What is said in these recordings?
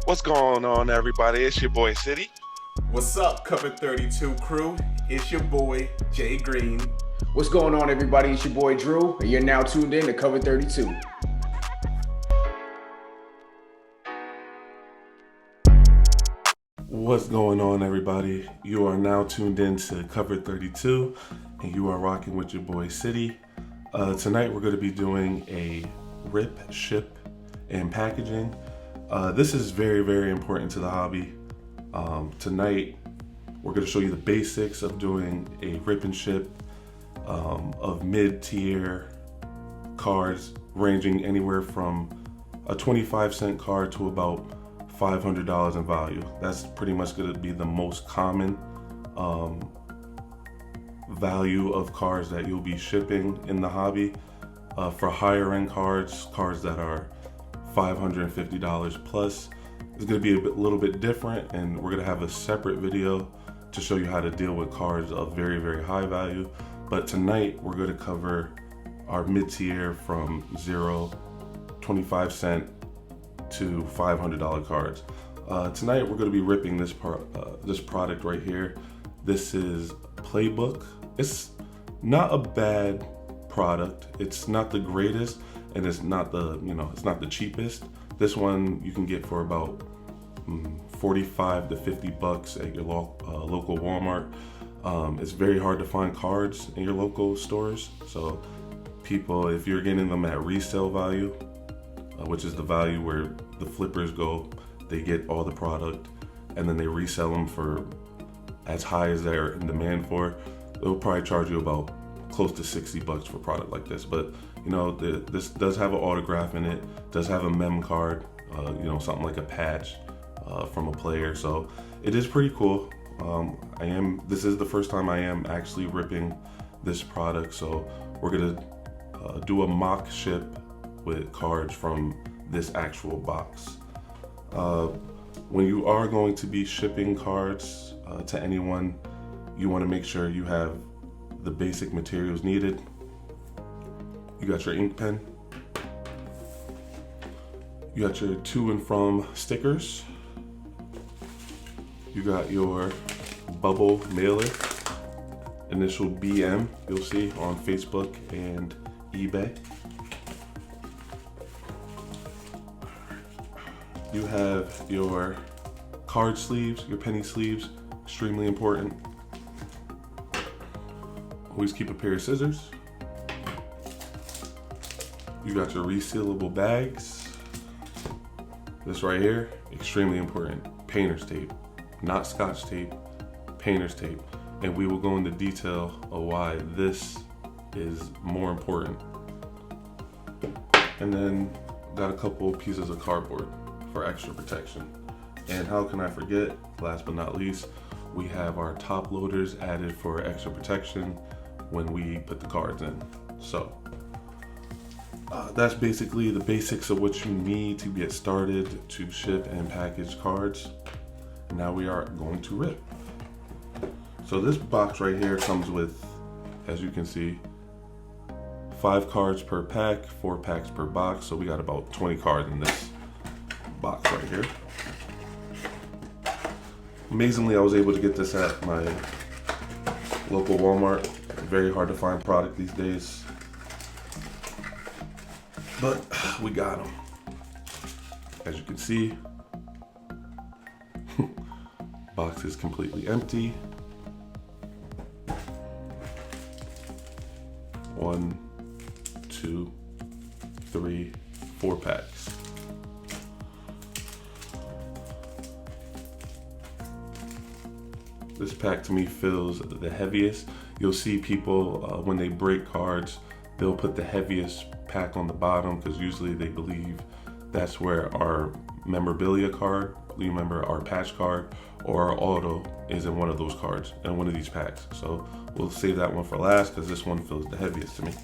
What's going on, everybody? It's your boy City. What's up, Cover 32 crew? It's your boy, Jay Green. What's going on, everybody? It's your boy Drew, and you're now tuned in to Cover 32. What's going on, everybody? You are now tuned in to Cover 32, and you are rocking with your boy City. Tonight, we're going to be doing a rip, ship, and packaging. This is very, very important to the hobby. Tonight, we're going to show you the basics of doing a rip and ship of mid-tier cards, ranging anywhere from a 25-cent card to about $500 in value. That's pretty much going to be the most common value of cards that you'll be shipping in the hobby. For higher end cards that are $550 plus, it's going to be a little bit different, and we're going to have a separate video to show you how to deal with cards of very, very high value. But tonight we're going to cover our mid-tier from 25 cent to $500 cards. Tonight we're going to be ripping this product right here. This is Playbook. It's not a bad product. It's not the greatest, and it's not the cheapest. This one you can get for about 45 to 50 bucks at your local Walmart. It's very hard to find cards in your local stores, so people, if you're getting them at resale value, which is the value where the flippers go, they get all the product and then they resell them for as high as they're in demand for, they'll probably charge you about close to 60 bucks for a product like this. But this does have an autograph in it, does have a mem card, something like a patch from a player, so it is pretty cool. This is the first time I am actually ripping this product, so we're gonna do a mock ship with cards from this actual box. When you are going to be shipping cards to anyone, you want to make sure you have the basic materials needed. You got your ink pen, you got your to and from stickers, you got your bubble mailer, initial BM, you'll see on Facebook and eBay. You have your card sleeves, your penny sleeves, extremely important. Always keep a pair of scissors. You got your resealable bags. This right here, extremely important. Painter's tape, not Scotch tape, painter's tape. And we will go into detail of why this is more important. And then got a couple pieces of cardboard for extra protection. And how can I forget, last but not least, we have our top loaders added for extra protection when we put the cards in. So that's basically the basics of what you need to get started to ship and package cards. Now we are going to rip. So this box right here comes with, as you can see, 5 cards per pack, 4 packs per box. So we got about 20 cards in this box right here. Amazingly, I was able to get this at my local Walmart. Very hard to find product these days, but we got them. As you can see, box is completely empty. 1, 2, 3, 4 packs. This pack to me feels the heaviest. You'll see people, when they break cards, they'll put the heaviest pack on the bottom because usually they believe that's where our memorabilia card, you remember our patch card, or our auto is in one of those cards, in one of these packs. So we'll save that one for last because this one feels the heaviest to me.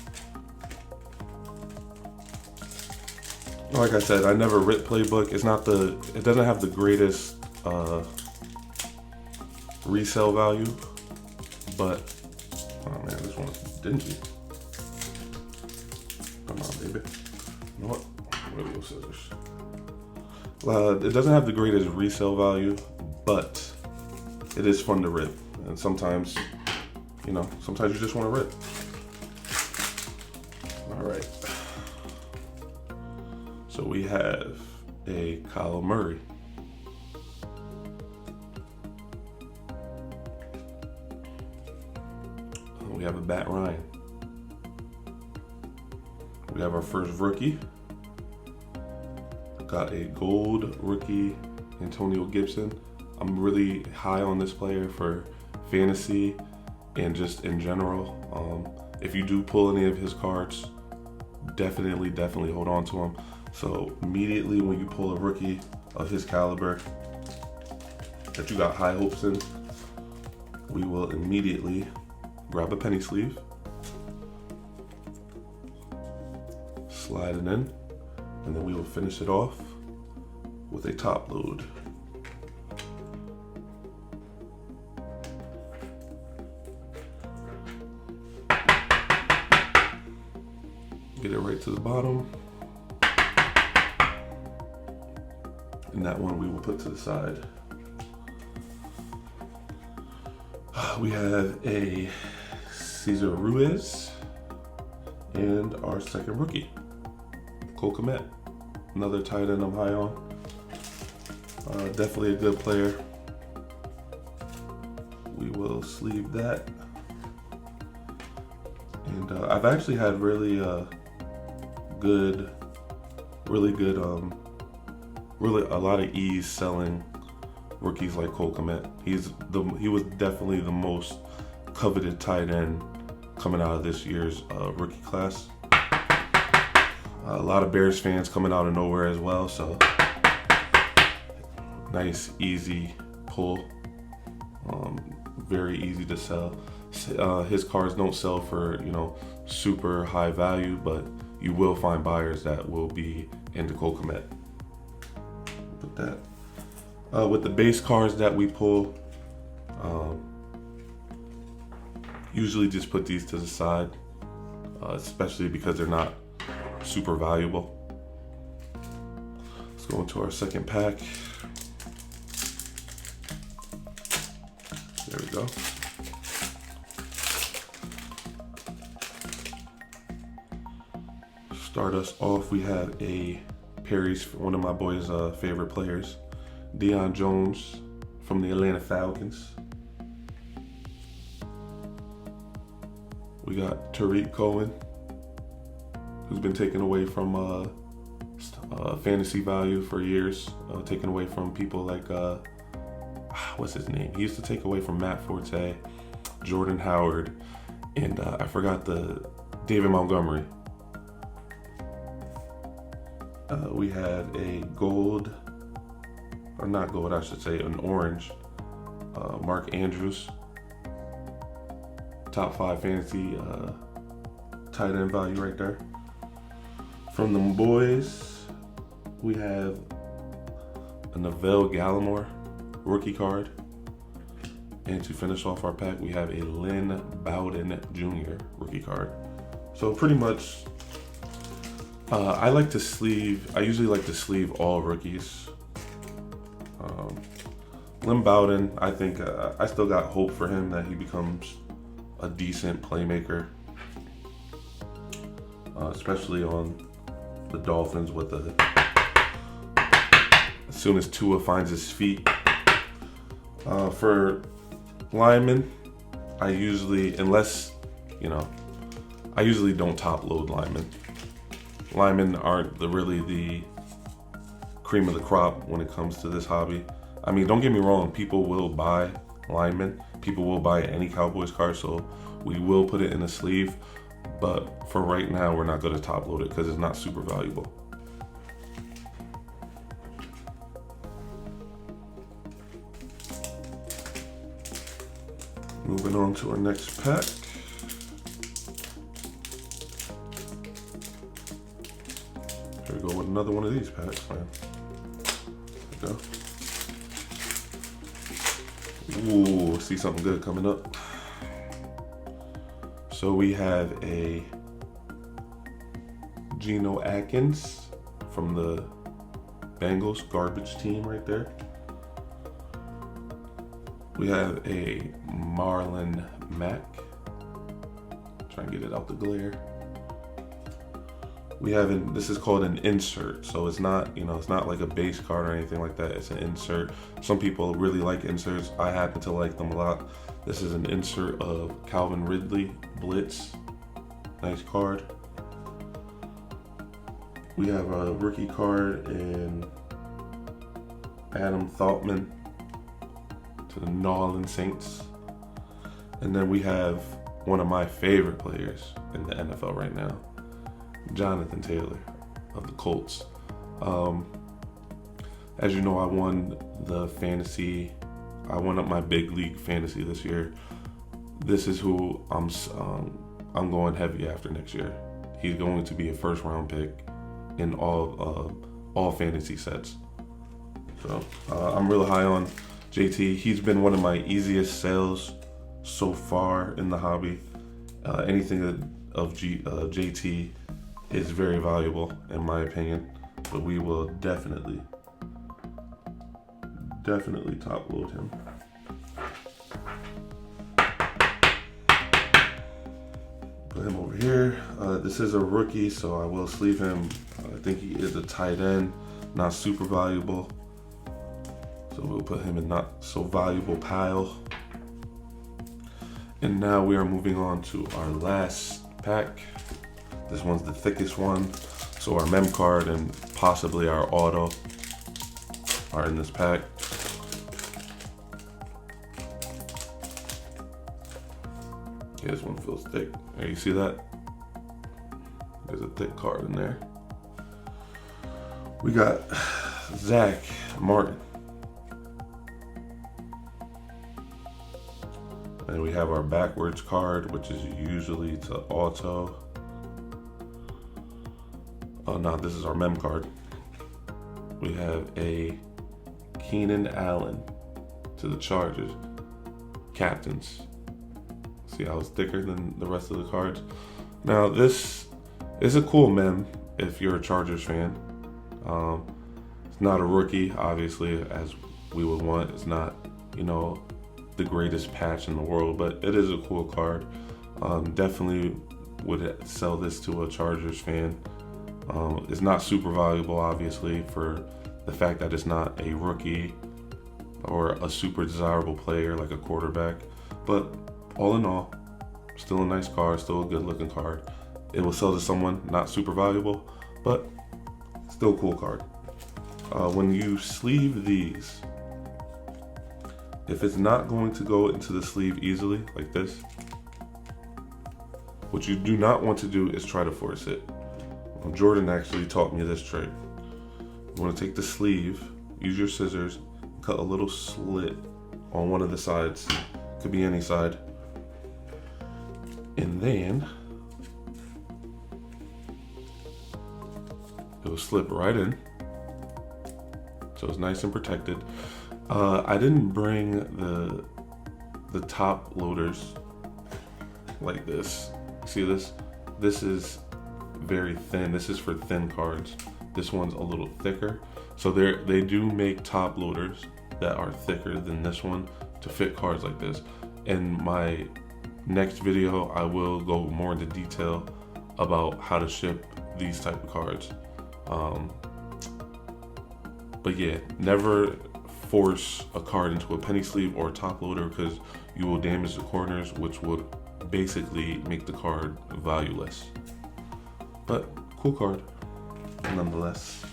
Like I said, I never ripped Playbook. It doesn't have the greatest resale value, but oh man, this one's dingy. Come on, baby. You know what? Where are those scissors? It doesn't have the greatest resale value, but it is fun to rip. And sometimes, sometimes you just want to rip. All right. So we have a Kyle Murray. We have a Bat Ryan. We have our first rookie. Got a gold rookie, Antonio Gibson. I'm really high on this player for fantasy and just in general. If you do pull any of his cards, definitely hold on to him. So immediately when you pull a rookie of his caliber that you got high hopes in, we will immediately grab a penny sleeve, slide it in, and then we will finish it off with a top load. Get it right to the bottom. And that one we will put to the side. We have a Cesar Ruiz and our second rookie, Cole Kmet. Another tight end I'm high on. Definitely a good player. We will sleeve that. And I've actually had really a lot of ease selling rookies like Cole Kmet. He was definitely the most coveted tight end coming out of this year's rookie class. A lot of Bears fans coming out of nowhere as well, so nice, easy pull. Very easy to sell. His cards don't sell for, super high value, but you will find buyers that will be into Cole Kmet. Put that. With the base cards that we pull, usually just put these to the side, especially because they're not super valuable. Let's go into our second pack. There we go. Start us off, we have a Perry's, one of my boys' favorite players, Deion Jones from the Atlanta Falcons. We got Tariq Cohen, who's been taken away from fantasy value for years, taken away from people like, what's his name? He used to take away from Matt Forte, Jordan Howard, and I forgot the David Montgomery. We had a gold, or not gold, I should say, an orange, Mark Andrews, top 5 fantasy tight end value right there. From the boys, we have a Neville Gallimore rookie card. And to finish off our pack, we have a Lynn Bowden Jr. rookie card. So pretty much, I usually like to sleeve all rookies. Lynn Bowden, I think I still got hope for him that he becomes a decent playmaker, especially on the Dolphins as soon as Tua finds his feet. For linemen, I usually don't top load linemen. Linemen aren't really the cream of the crop when it comes to this hobby. I mean, don't get me wrong, people will buy linemen. People will buy any Cowboys card, so we will put it in a sleeve. But for right now, we're not going to top load it because it's not super valuable. Moving on to our next pack. Here we go with another one of these packs, man. There we go. Ooh, see something good coming up. So we have a Geno Atkins from the Bengals garbage team right there. We have a Marlon Mack. Try and get it out the glare. We have this is called an insert, so it's not, it's not like a base card or anything like that. It's an insert. Some people really like inserts. I happen to like them a lot. This is an insert of Calvin Ridley Blitz. Nice card. We have a rookie card in Adam Thoughtman to the New Orleans Saints. And then we have one of my favorite players in the NFL right now, Jonathan Taylor of the Colts. As you know, I won up my big league fantasy this year. This is who I'm going heavy after next year. He's going to be a first round pick in all fantasy sets. So I'm really high on JT. He's been one of my easiest sales so far in the hobby. Anything of JT is very valuable in my opinion, but we will definitely top load him. Put him over here. This is a rookie, so I will sleeve him. I think he is a tight end, not super valuable, so we'll put him in not so valuable pile. And now we are moving on to our last pack. This one's the thickest one. So our mem card and possibly our auto are in this pack. Yeah, this one feels thick. There, you see that? There's a thick card in there. We got Zach Martin. And we have our backwards card, which is usually to auto. Oh no, this is our mem card. We have a Keenan Allen to the Chargers. Captains. See how it's thicker than the rest of the cards? Now this is a cool mem if you're a Chargers fan. It's not a rookie, obviously, as we would want. It's not, the greatest patch in the world, but it is a cool card. Definitely would sell this to a Chargers fan. It's not super valuable, obviously, for the fact that it's not a rookie or a super desirable player like a quarterback. But all in all, still a nice card, still a good looking card. It will sell to someone not super valuable, but still a cool card. When you sleeve these, if it's not going to go into the sleeve easily, like this, what you do not want to do is try to force it. Jordan actually taught me this trick. You want to take the sleeve, use your scissors, cut a little slit on one of the sides. Could be any side. And then it will slip right in. So it's nice and protected. I didn't bring the top loaders like this. See this? This is very thin. This is for thin cards. This one's a little thicker. So they do make top loaders that are thicker than this one to fit cards like this. In my next video, I will go more into detail about how to ship these type of cards. But yeah, never force a card into a penny sleeve or a top loader because you will damage the corners, which would basically make the card valueless. But cool card nonetheless.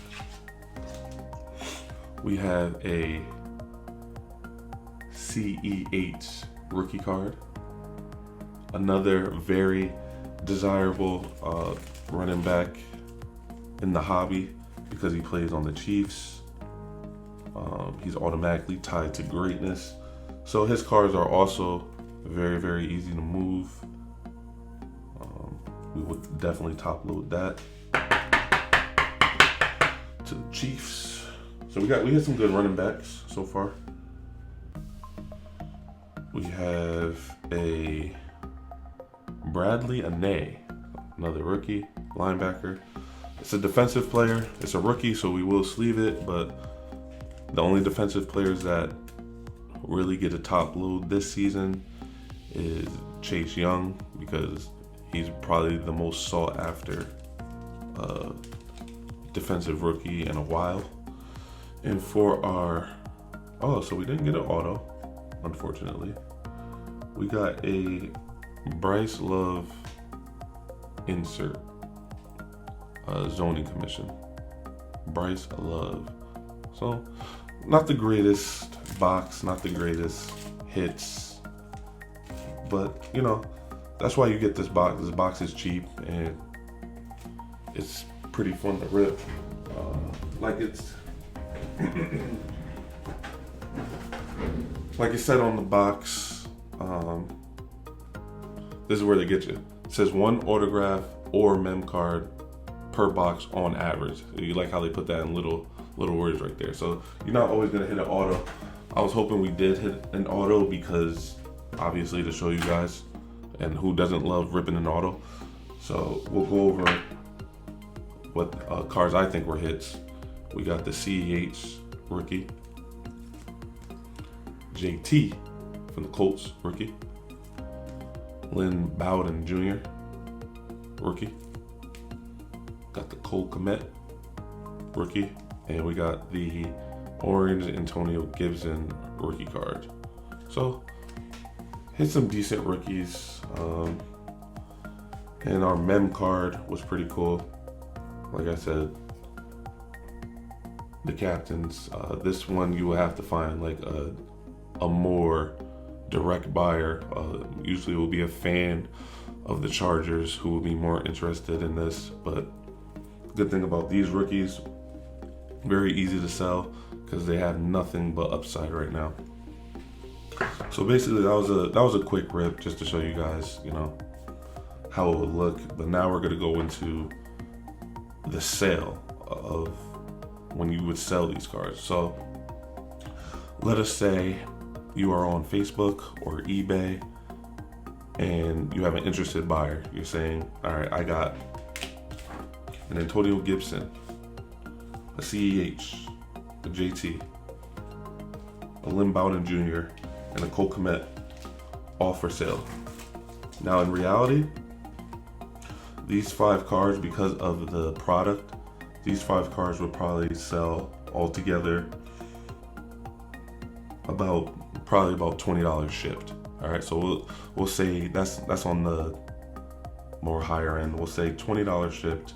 We have a CEH rookie card. Another very desirable running back in the hobby because he plays on the Chiefs. He's automatically tied to greatness. So his cards are also very, very easy to move. We would definitely top load that to the Chiefs. So we had some good running backs so far. We have a Bradley Anae, another rookie linebacker. It's a defensive player. It's a rookie, so we will sleeve it, but the only defensive players that really get a top load this season is Chase Young, because he's probably the most sought after defensive rookie in a while. And for our, so we didn't get an auto, unfortunately. We got a Bryce Love insert, zoning commission. Bryce Love. So, not the greatest box, not the greatest hits, but you know, that's why you get this box. This box is cheap and it's pretty fun to rip. Like it's like it said on the box, this is where they get you. It says 1 autograph or mem card per box on average. You like how they put that in little words right there. So you're not always gonna hit an auto. I was hoping we did hit an auto because obviously to show you guys, and who doesn't love ripping an auto. So we'll go over what cards I think were hits. We got the CEH rookie, JT from the Colts rookie, Lynn Bowden Jr. rookie, got the Cole Kmet rookie, and we got the orange Antonio Gibson rookie card. So hit some decent rookies, and our mem card was pretty cool. Like I said, the captains. This one you will have to find like a more direct buyer. Usually it will be a fan of the Chargers who will be more interested in this. But the good thing about these rookies, very easy to sell because they have nothing but upside right now. So basically that was a quick rip just to show you guys, you know, how it would look. But now we're gonna go into the sale of when you would sell these cards. So let us say you are on Facebook or eBay and you have an interested buyer. You're saying, all right, I got an Antonio Gibson, a CEH, a JT, a Lynn Bowden Jr., and a Cole Kmet, all for sale. Now in reality, these 5 cards, because of the product, these 5 cards would probably sell altogether probably about $20 shipped. All right, so we'll say that's on the more higher end. We'll say $20 shipped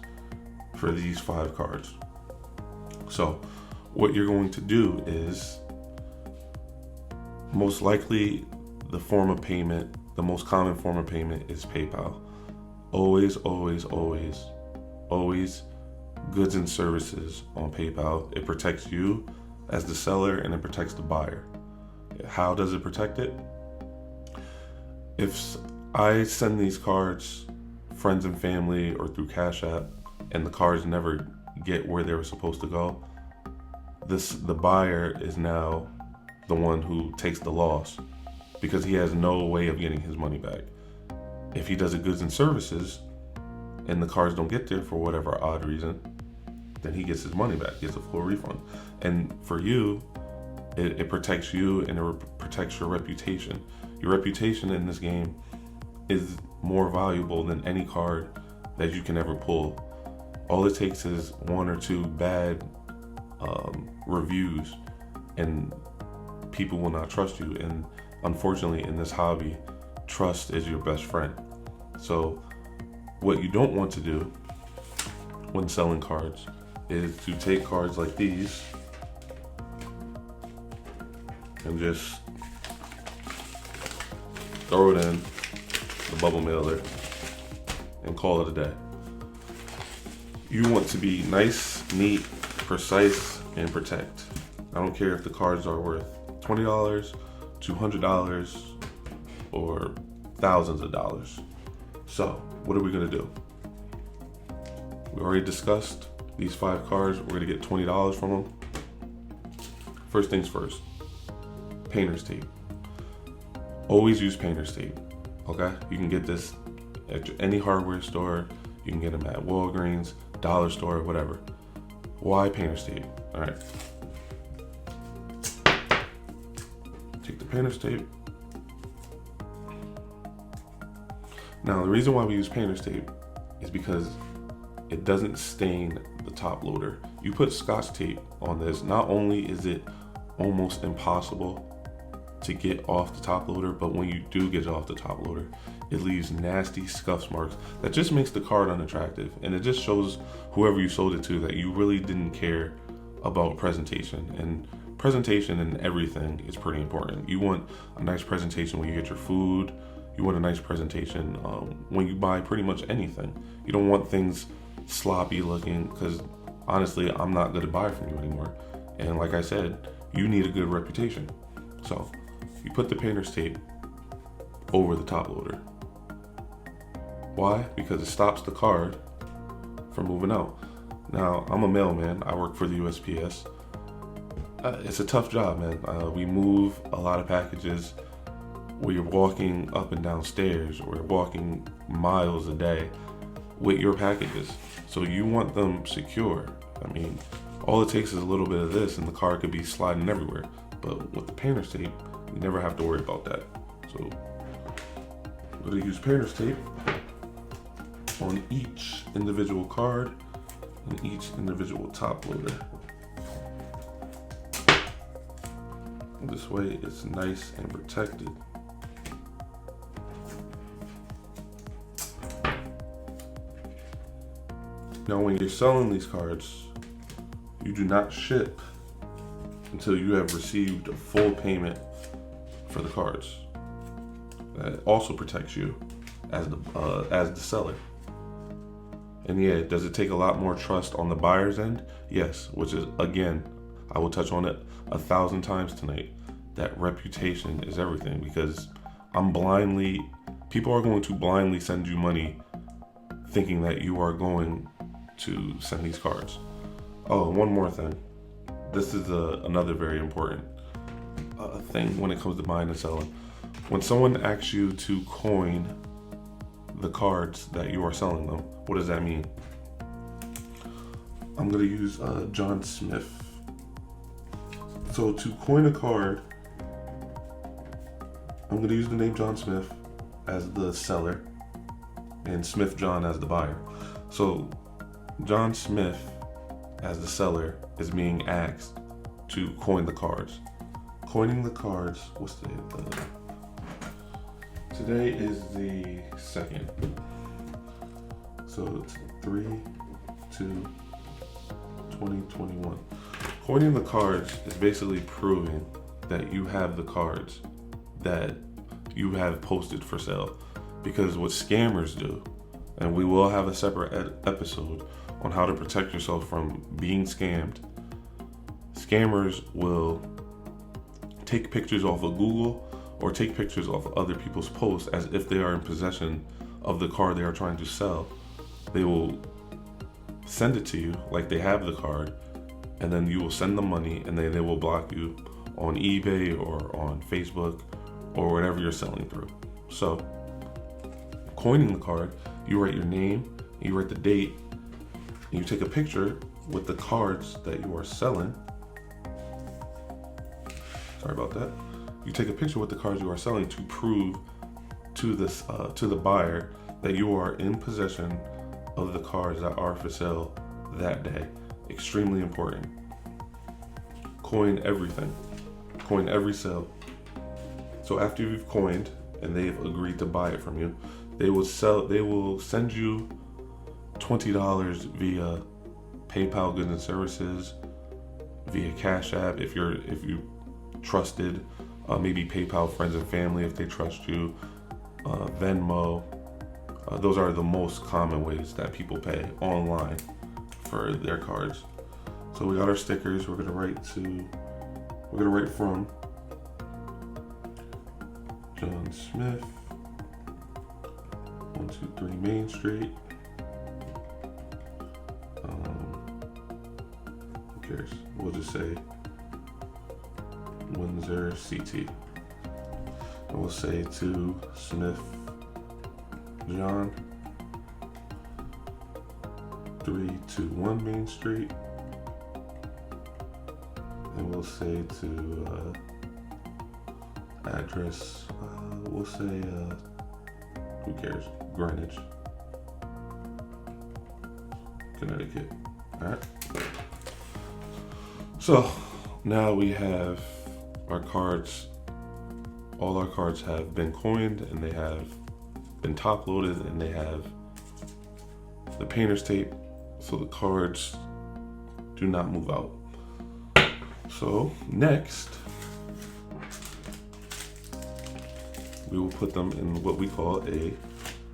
for these 5 cards. So what you're going to do is, most likely the form of payment, the most common form of payment is PayPal. Always, always, always, always goods and services on PayPal. It protects you as the seller and it protects the buyer. How does it protect it? If I send these cards, friends and family, or through Cash App, and the cards never get where they were supposed to go, the buyer is now the one who takes the loss because he has no way of getting his money back. If he does it goods and services and the cards don't get there for whatever odd reason, then he gets his money back, gets a full refund. And for you, it protects you and it protects your reputation. Your reputation in this game is more valuable than any card that you can ever pull. All it takes is 1 or 2 bad reviews and people will not trust you. And unfortunately in this hobby, trust is your best friend. So what you don't want to do when selling cards is to take cards like these and just throw it in the bubble mailer and call it a day. You want to be nice, neat, precise, and protect. I don't care if the cards are worth $20, $200, or thousands of dollars. So what are we gonna do? We already discussed these 5 cards. We're gonna get $20 from them. First things first, painter's tape. Always use painter's tape, okay? You can get this at any hardware store. You can get them at Walgreens, dollar store, whatever. Why painter's tape? All right. Take the painter's tape. Now, the reason why we use painter's tape is because it doesn't stain the top loader. You put Scotch tape on this, not only is it almost impossible to get off the top loader, but when you do get off the top loader, it leaves nasty scuff marks that just makes the card unattractive, and it just shows whoever you sold it to that you really didn't care about presentation. And presentation and everything is pretty important. You want a nice presentation when you get your food. You want a nice presentation when you buy pretty much anything. You don't want things sloppy looking, because honestly, I'm not going to buy from you anymore. And like I said, you need a good reputation. So you put the painter's tape over the top loader. Why? Because it stops the card from moving out. Now, I'm a mailman. I work for the USPS. It's a tough job, man. We move a lot of packages where you're walking up and down stairs, or you're walking miles a day with your packages. So you want them secure. I mean, all it takes is a little bit of this and the card could be sliding everywhere. But with the painter's tape, you never have to worry about that. So I'm gonna use painter's tape on each individual card and each individual top loader. This way it's nice and protected. Now, when you're selling these cards, you do not ship until you have received a full payment for the cards. That also protects you as the seller. And yeah, does it take a lot more trust on the buyer's end? Yes, which is, again, I will touch on it 1,000 times tonight. That reputation is everything, because people are going to blindly send you money thinking that you are going to send these cards. Oh, and one more thing. This is another very important thing when it comes to buying and selling. When someone asks you to coin the cards that you are selling them, what does that mean? I'm going to use John Smith. So to coin a card, I'm going to use the name John Smith as the seller and Smith John as the buyer. So John Smith as the seller is being asked to coin the cards. Coining the cards, what's the today is the 2nd. So it's 3/2/2021. Coining the cards is basically proving that you have the cards that you have posted for sale. Because what scammers do, and we will have a separate episode on how to protect yourself from being scammed. Scammers will take pictures off of Google or take pictures off of other people's posts as if they are in possession of the card they are trying to sell. They will send it to you like they have the card, and then you will send them money, and then they will block you on eBay or on Facebook or whatever you're selling through. So coining the card, you write your name, you write the date, and you take a picture with the cards that you are selling. Sorry about that. You take a picture with the cards you are selling to prove to the buyer that you are in possession of the cards that are for sale that day. Extremely important. Coin everything. Coin every sale. So after you've coined and they've agreed to buy it from you, they will send you $20 via PayPal Goods and Services, via Cash App if you trusted, maybe PayPal Friends and Family if they trust you, Venmo. Those are the most common ways that people pay online for their cards. So we got our stickers. We're gonna write from John Smith, 123 Main Street. Who cares? We'll just say Windsor, CT. And we'll say to Smith John, 321 Main Street. And we'll say to address, we'll say, who cares? Greenwich, Connecticut. All right. So now we have our cards. All our cards have been coined and they have been top loaded and they have the painter's tape, so the cards do not move out. So next, we will put them in what we call a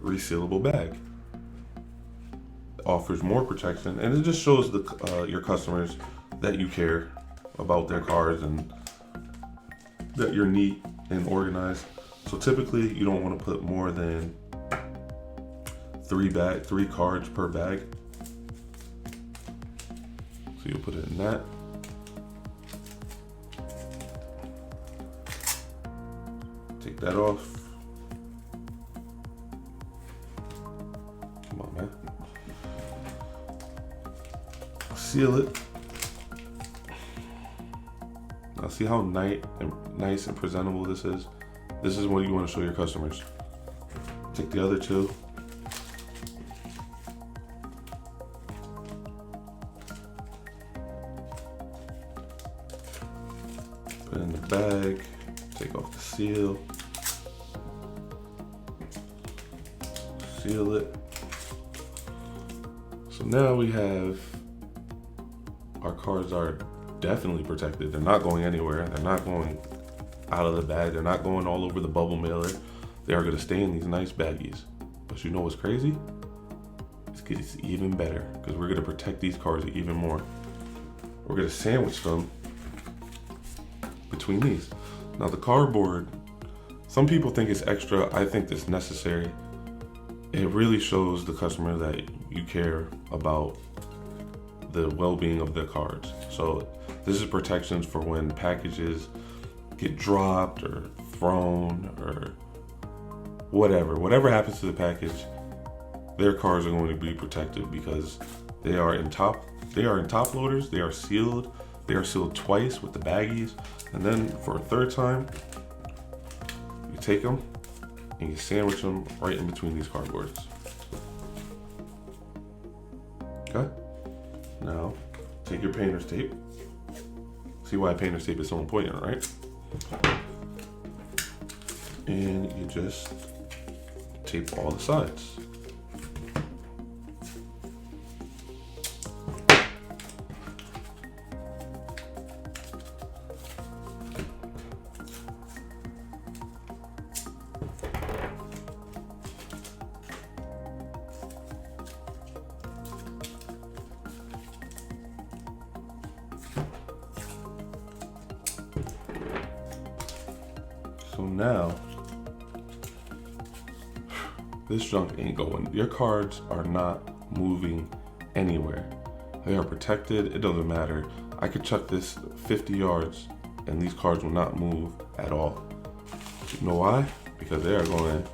resealable bag. It offers more protection, and it just shows your customers that you care about their cards and that you're neat and organized. So typically, you don't want to put more than 3 cards per bag. So you'll put it in that. Take that off. Come on, man. Seal it. Now see how nice and presentable this is? This is what you want to show your customers. Take the other 2. Put it in the bag. Take off the seal. Seal it. So now we have our cards are definitely protected. They're not going anywhere. They're not going out of the bag. They're not going all over the bubble mailer. They are going to stay in these nice baggies. But you know what's crazy? It gets even better because we're going to protect these cards even more. We're going to sandwich them between these. Now the cardboard, some people think it's extra. I think it's necessary. It really shows the customer that you care about the well-being of their cards. So this is protections for when packages get dropped or thrown or whatever happens to the package, their cards are going to be protected because they are in top loaders. They are sealed twice with the baggies, and then for a third time you take them and you sandwich them right in between these cardboards. Okay, now take your painter's tape. See why painter's tape is so important, right? And you just tape all the sides. So now, this junk ain't going. Your cards are not moving anywhere. They are protected. It doesn't matter. I could chuck this 50 yards and these cards will not move at all. You know why? Because they are going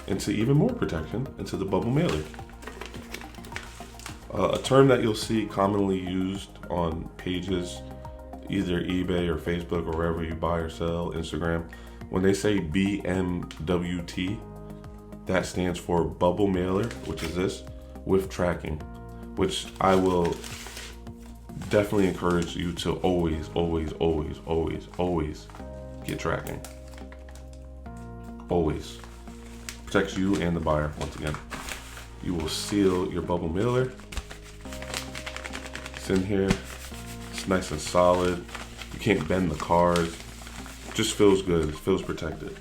into even more protection, into the bubble mailer. A term that you'll see commonly used on pages, either eBay or Facebook or wherever you buy or sell, Instagram, when they say BMWT, that stands for bubble mailer, which is this, with tracking, which I will definitely encourage you to always get tracking. Always. Protects you and the buyer, once again. You will seal your bubble mailer. It's in here. It's nice and solid. You can't bend the cards. It just feels good. It feels protected.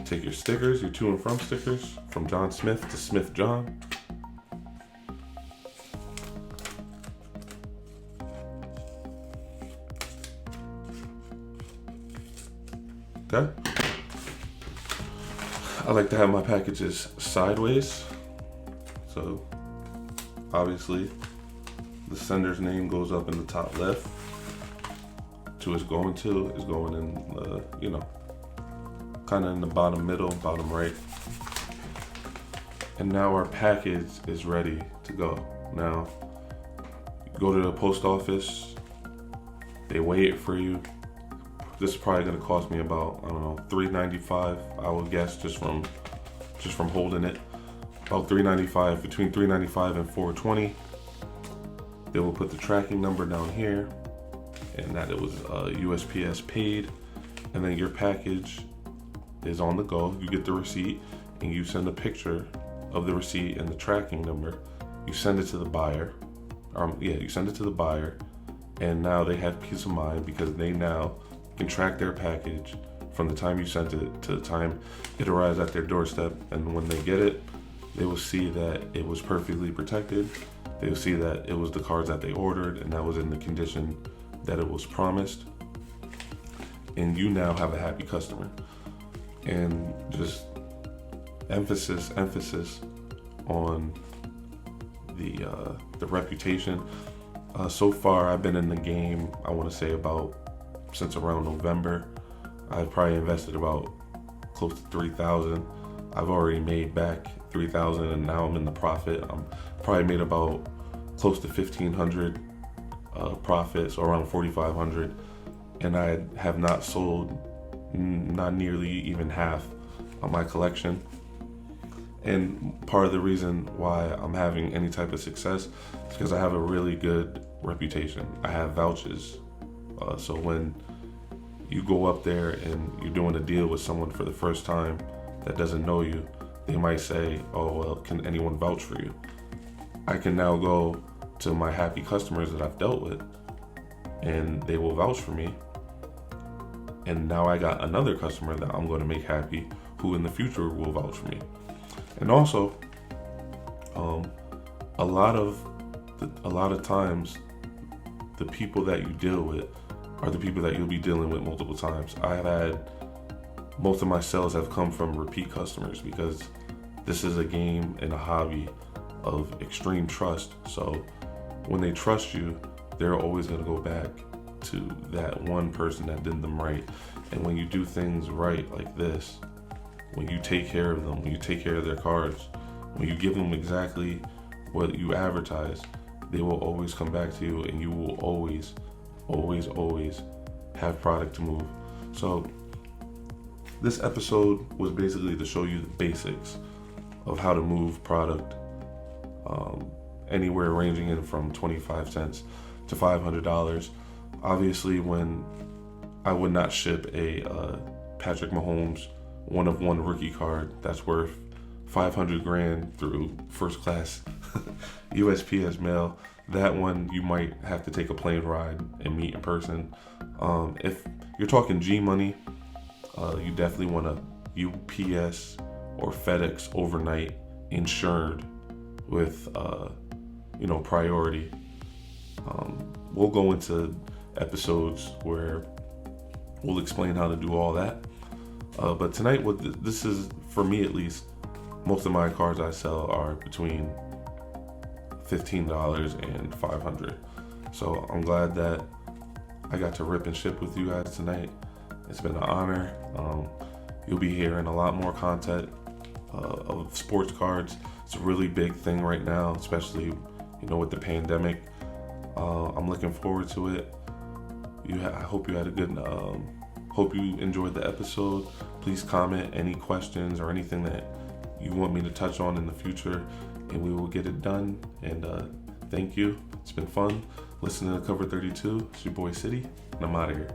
Take your stickers, your to and from stickers, from John Smith to Smith John. Okay. I like to have my packages sideways. So obviously the sender's name goes up in the top left. To is going in, kind of in the bottom middle, bottom right. And now our package is ready to go. Now, go to the post office, they weigh it for you. This is probably gonna cost me about, I don't know, $3.95, I would guess, just from holding it. About $3.95, between $3.95 and $4.20. They will put the tracking number down here, and that it was USPS paid. And then your package is on the go. You get the receipt, and you send a picture of the receipt and the tracking number. You send it to the buyer. You send it to the buyer, and now they have peace of mind because they now can track their package from the time you sent it to the time it arrives at their doorstep. And when they get it, they will see that it was perfectly protected. They will see that it was the cards that they ordered and that was in the condition that it was promised. And you now have a happy customer. And just emphasis on the reputation. So far, I've been in the game, I want to say since around November. I've probably invested about close to $3,000. I've already made back $3,000, and now I'm in the profit. I'm probably made about close to $1,500 profit, so around $4,500, and I have not sold not nearly even half of my collection. And part of the reason why I'm having any type of success is because I have a really good reputation. I have vouchers. So when you go up there and you're doing a deal with someone for the first time that doesn't know you, they might say, oh, well, can anyone vouch for you? I can now go to my happy customers that I've dealt with, and they will vouch for me. And now I got another customer that I'm going to make happy, who in the future will vouch for me. And also, a lot of times, the people that you deal with are the people that you'll be dealing with multiple times. I've had most of my sales have come from repeat customers because this is a game and a hobby of extreme trust. So when they trust you, they're always going to go back to that one person that did them right. And when you do things right like this, when you take care of them, when you take care of their cards, when you give them exactly what you advertise, they will always come back to you, and you will always have product to move. So this episode was basically to show you the basics of how to move product, anywhere ranging in from 25 cents to $500. Obviously, when I would not ship a Patrick Mahomes one-of-one rookie card that's worth $500,000 through first class USPS mail, that one you might have to take a plane ride and meet in person. If you're talking G money, you definitely want a UPS or FedEx overnight insured with priority. We'll go into episodes where we'll explain how to do all that. But tonight, this is, for me at least, most of my cards I sell are between $15 and $500. So I'm glad that I got to rip and ship with you guys tonight. It's been an honor. You'll be hearing a lot more content of sports cards. It's a really big thing right now, especially with the pandemic. I'm looking forward to it. I hope you had a good. Hope you enjoyed the episode. Please comment any questions or anything that you want me to touch on in the future, and we will get it done. And thank you. It's been fun listening to Cover 32. It's your boy City, and I'm out of here.